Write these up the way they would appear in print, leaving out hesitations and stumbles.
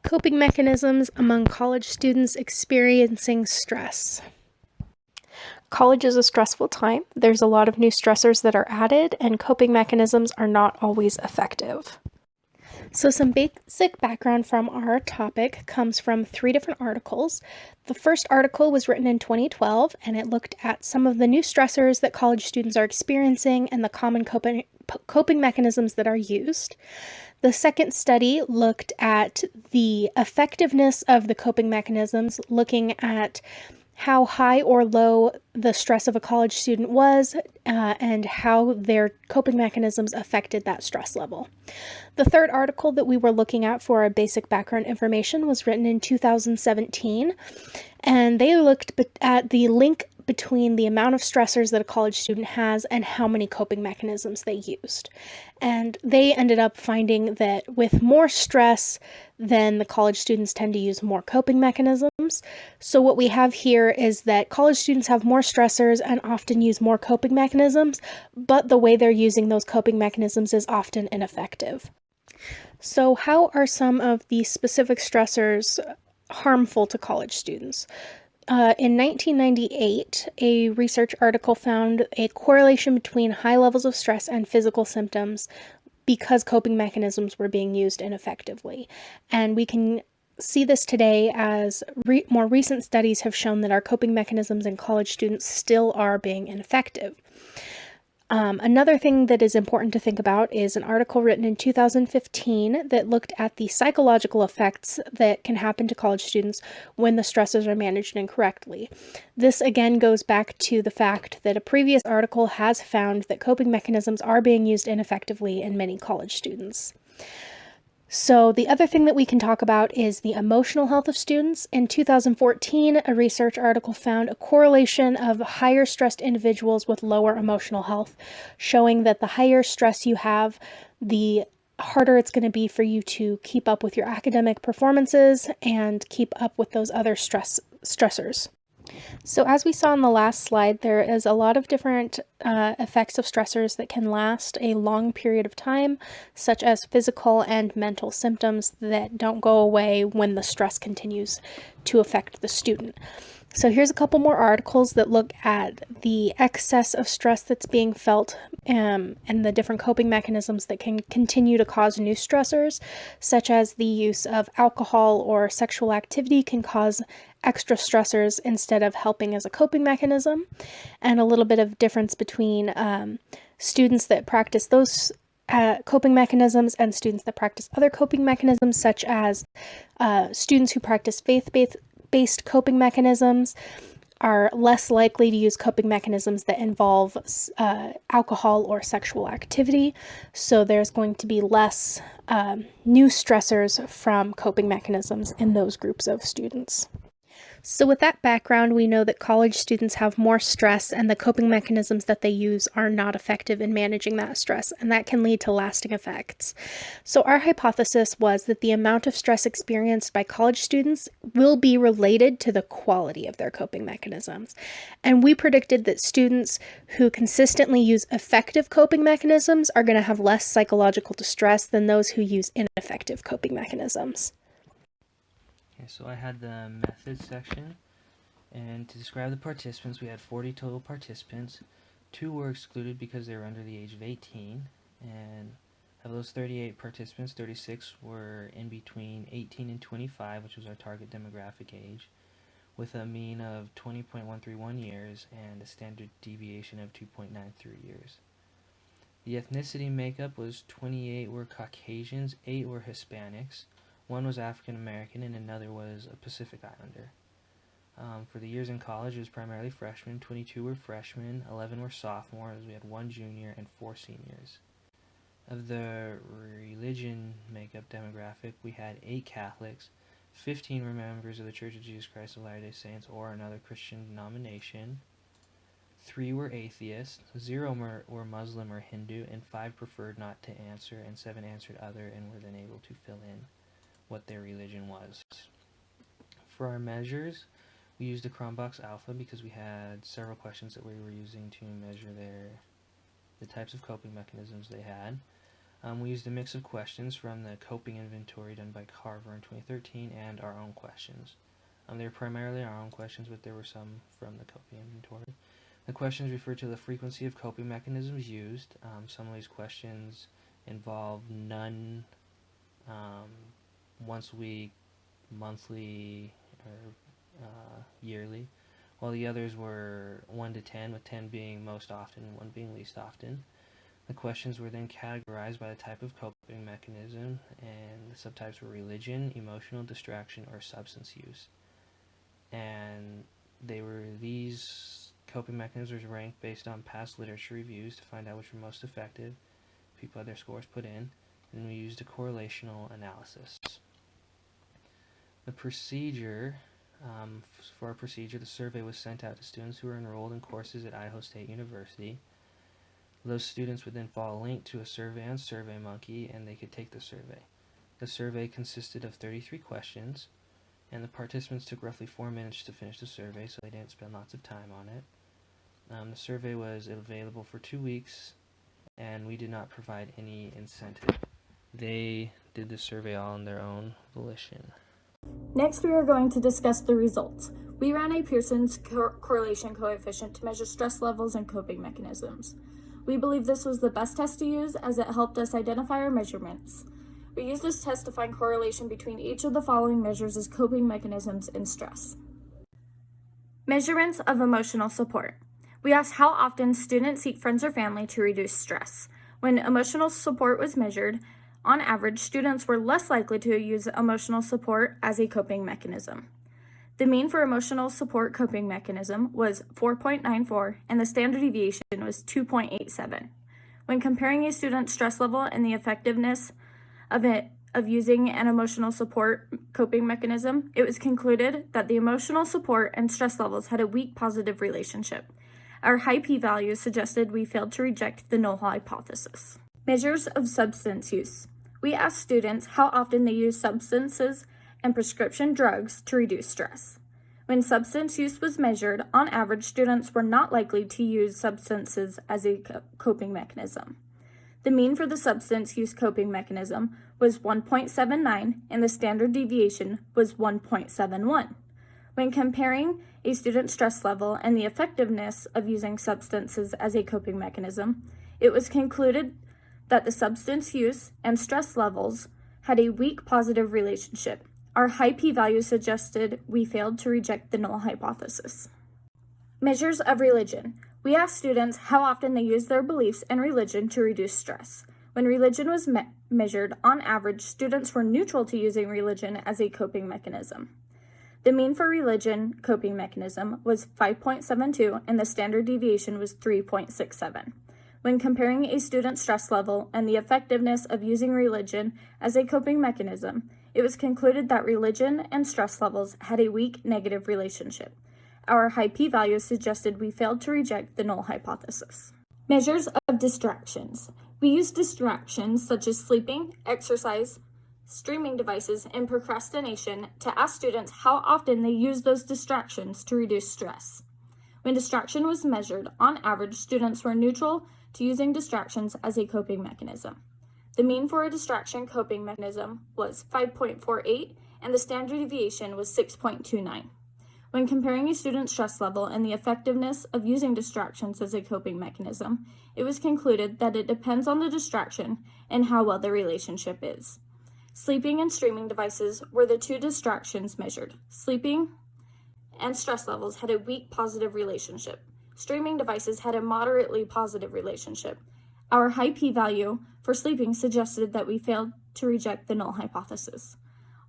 Coping mechanisms among college students experiencing stress. College is a stressful time. There's a lot of new stressors that are added, and coping mechanisms are not always effective. So some basic background from our topic comes from 3 different articles. The first article was written in 2012, and it looked at some of the new stressors that college students are experiencing and the common coping mechanisms that are used. The second study looked at the effectiveness of the coping mechanisms, looking at how high or low the stress of a college student was, and how their coping mechanisms affected that stress level. The third article that we were looking at for our basic background information was written in 2017, and they looked at the link between the amount of stressors that a college student has and how many coping mechanisms they used. And they ended up finding that with more stress, then the college students tend to use more coping mechanisms. So what we have here is that college students have more stressors and often use more coping mechanisms, but the way they're using those coping mechanisms is often ineffective. So how are some of the specific stressors harmful to college students? In 1998, a research article found a correlation between high levels of stress and physical symptoms because coping mechanisms were being used ineffectively. And we can see this today as more recent studies have shown that our coping mechanisms in college students still are being ineffective. Another thing that is important to think about is an article written in 2015 that looked at the psychological effects that can happen to college students when the stressors are managed incorrectly. This again goes back to the fact that a previous article has found that coping mechanisms are being used ineffectively in many college students. So the other thing that we can talk about is the emotional health of students. In 2014, a research article found a correlation of higher stressed individuals with lower emotional health, showing that the higher stress you have, the harder it's going to be for you to keep up with your academic performances and keep up with those other stressors. So as we saw in the last slide, there is a lot of different effects of stressors that can last a long period of time, such as physical and mental symptoms that don't go away when the stress continues to affect the student. So here's a couple more articles that look at the excess of stress that's being felt and the different coping mechanisms that can continue to cause new stressors, such as the use of alcohol or sexual activity can cause extra stressors instead of helping as a coping mechanism, and a little bit of difference between students that practice those coping mechanisms and students that practice other coping mechanisms, such as students who practice faith-based coping mechanisms are less likely to use coping mechanisms that involve alcohol or sexual activity. So there's going to be less new stressors from coping mechanisms in those groups of students. So with that background, we know that college students have more stress and the coping mechanisms that they use are not effective in managing that stress, and that can lead to lasting effects. So our hypothesis was that the amount of stress experienced by college students will be related to the quality of their coping mechanisms. And we predicted that students who consistently use effective coping mechanisms are going to have less psychological distress than those who use ineffective coping mechanisms. Okay, so I had the methods section, and to describe the participants, we had 40 total participants. 2 were excluded because they were under the age of 18, and of those 38 participants, 36 were in between 18 and 25, which was our target demographic age, with a mean of 20.131 years and a standard deviation of 2.93 years. The ethnicity makeup was 28 were Caucasians, 8 were Hispanics, 1 was African American, and another was a Pacific Islander. For the years in college, it was primarily freshmen. 22 were freshmen, 11 were sophomores, we had 1 junior, and 4 seniors. Of the religion makeup demographic, we had 8 Catholics, 15 were members of the Church of Jesus Christ of Latter-day Saints or another Christian denomination, 3 were atheists, 0 were Muslim or Hindu, and 5 preferred not to answer, and 7 answered other and were then able to fill in what their religion was. For our measures, we used a Cronbach's Alpha because we had several questions that we were using to measure the types of coping mechanisms they had. We used a mix of questions from the coping inventory done by Carver in 2013 and our own questions. They were primarily our own questions, but there were some from the coping inventory. The questions refer to the frequency of coping mechanisms used. Some of these questions involve none, once a week, monthly, or yearly, while the others were 1 to 10, with 10 being most often and 1 being least often. The questions were then categorized by the type of coping mechanism, and the subtypes were religion, emotional distraction, or substance use. And these coping mechanisms were ranked based on past literature reviews to find out which were most effective. People had their scores put in, and we used a correlational analysis. The procedure, for our procedure, the survey was sent out to students who were enrolled in courses at Idaho State University. Those students would then follow a link to a survey on SurveyMonkey, and they could take the survey. The survey consisted of 33 questions, and the participants took roughly 4 minutes to finish the survey, so they didn't spend lots of time on it. The survey was available for 2 weeks, and we did not provide any incentive. They did the survey all on their own volition. Next, we are going to discuss the results. We ran a Pearson's correlation coefficient to measure stress levels and coping mechanisms. We believe this was the best test to use as it helped us identify our measurements. We used this test to find correlation between each of the following measures as coping mechanisms in stress. Measurements of emotional support. We asked how often students seek friends or family to reduce stress. When emotional support was measured, on average, students were less likely to use emotional support as a coping mechanism. The mean for emotional support coping mechanism was 4.94, and the standard deviation was 2.87. When comparing a student's stress level and the effectiveness of using an emotional support coping mechanism, it was concluded that the emotional support and stress levels had a weak positive relationship. Our high p-value suggested we failed to reject the null hypothesis. Measures of substance use. We asked students how often they use substances and prescription drugs to reduce stress. When substance use was measured, on average, students were not likely to use substances as a coping mechanism. The mean for the substance use coping mechanism was 1.79, and the standard deviation was 1.71. When comparing a student's stress level and the effectiveness of using substances as a coping mechanism, it was concluded that the substance use and stress levels had a weak positive relationship. Our high p-value suggested we failed to reject the null hypothesis. Measures of religion. We asked students how often they used their beliefs and religion to reduce stress. When religion was measured, on average, students were neutral to using religion as a coping mechanism. The mean for religion coping mechanism was 5.72, and the standard deviation was 3.67. When comparing a student's stress level and the effectiveness of using religion as a coping mechanism, it was concluded that religion and stress levels had a weak negative relationship. Our high p-value suggested we failed to reject the null hypothesis. Measures of distractions. We used distractions such as sleeping, exercise, streaming devices, and procrastination to ask students how often they use those distractions to reduce stress. When distraction was measured, on average, students were neutral to using distractions as a coping mechanism. The mean for a distraction coping mechanism was 5.48, and the standard deviation was 6.29. When comparing a student's stress level and the effectiveness of using distractions as a coping mechanism, it was concluded that it depends on the distraction and how well the relationship is. Sleeping and streaming devices were the two distractions measured. Sleeping and stress levels had a weak positive relationship. Streaming devices had a moderately positive relationship. Our high p-value for sleeping suggested that we failed to reject the null hypothesis.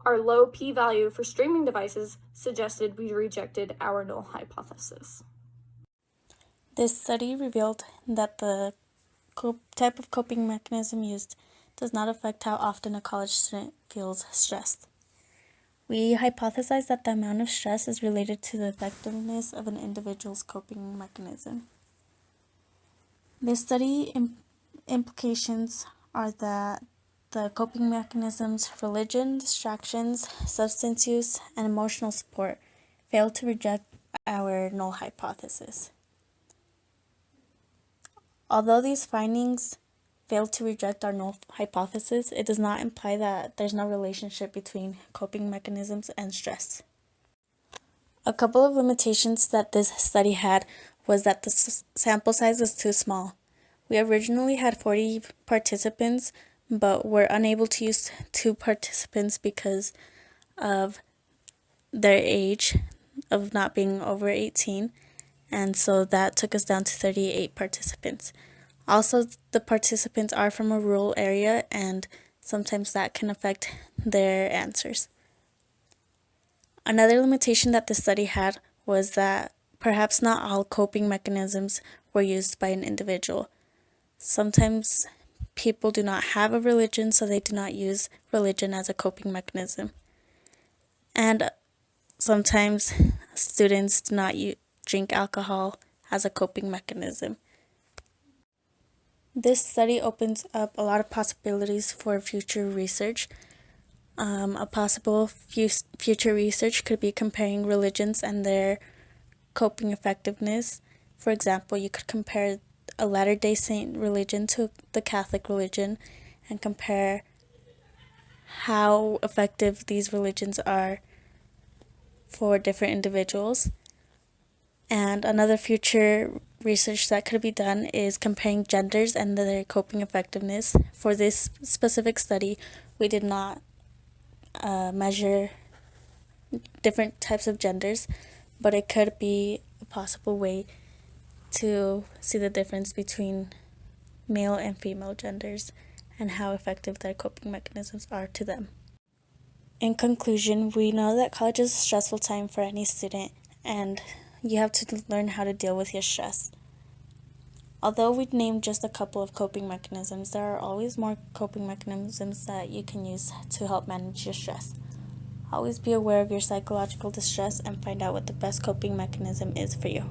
Our low p-value for streaming devices suggested we rejected our null hypothesis. This study revealed that the type of coping mechanism used does not affect how often a college student feels stressed. We hypothesized that the amount of stress is related to the effectiveness of an individual's coping mechanism. This study implications are that the coping mechanisms, religion, distractions, substance use, and emotional support failed to reject our null hypothesis. Although these findings failed to reject our null hypothesis, it does not imply that there's no relationship between coping mechanisms and stress. A couple of limitations that this study had was that the sample size was too small. We originally had 40 participants, but were unable to use 2 participants because of their age of not being over 18, and so that took us down to 38 participants. Also, the participants are from a rural area, and sometimes that can affect their answers. Another limitation that the study had was that perhaps not all coping mechanisms were used by an individual. Sometimes people do not have a religion, so they do not use religion as a coping mechanism. And sometimes students do not drink alcohol as a coping mechanism. This study opens up a lot of possibilities for future research. A possible future research could be comparing religions and their coping effectiveness. For example, you could compare a Latter-day Saint religion to the Catholic religion and compare how effective these religions are for different individuals. And another future research that could be done is comparing genders and their coping effectiveness. For this specific study, we did not measure different types of genders, but it could be a possible way to see the difference between male and female genders and how effective their coping mechanisms are to them. In conclusion, we know that college is a stressful time for any student, and you have to learn how to deal with your stress. Although we named just a couple of coping mechanisms, there are always more coping mechanisms that you can use to help manage your stress. Always be aware of your psychological distress and find out what the best coping mechanism is for you.